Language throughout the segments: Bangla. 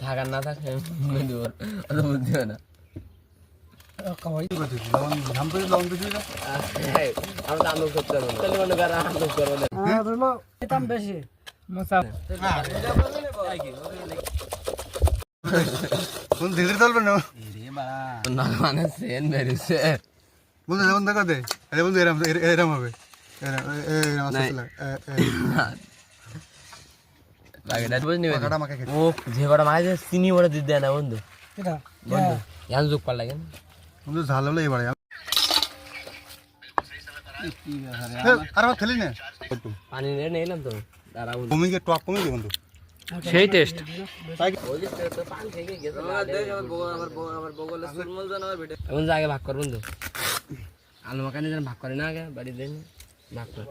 থাকার না থাকে বুদ্ধি হয় না বেশি মানে সেন বেরিয়েছে বন্ধু যেমন দেখা দে আরে বন্ধু এরম হবে যে কটা মাছ চিনি ওরা দিতে দেয় না বন্ধু বন্ধু এখন যোগ পার লাগে বন্ধু ঝাল হলো এবারে আর খেলি না পানি নিয়ে এলাম তো কমে গিয়ে টক কমে গিয়ে বন্ধু সেই টেস্ট এখন আগে ভাগ কর বন্ধু আলু মাখানি যেন ভাগ করে না আগে বাড়ির দেন ভাগ কর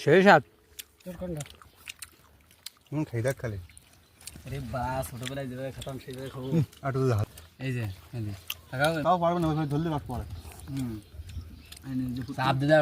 সেই স্বাদ খাই দেখ খালি আরে বা ছোটবেলায় যেভাবে খেতাম সেইভাবে খাবো আর তো ঝাল এই যে তাও পারবে না ওইভাবে ধরলে বাদ পড়ে চাপ দিতে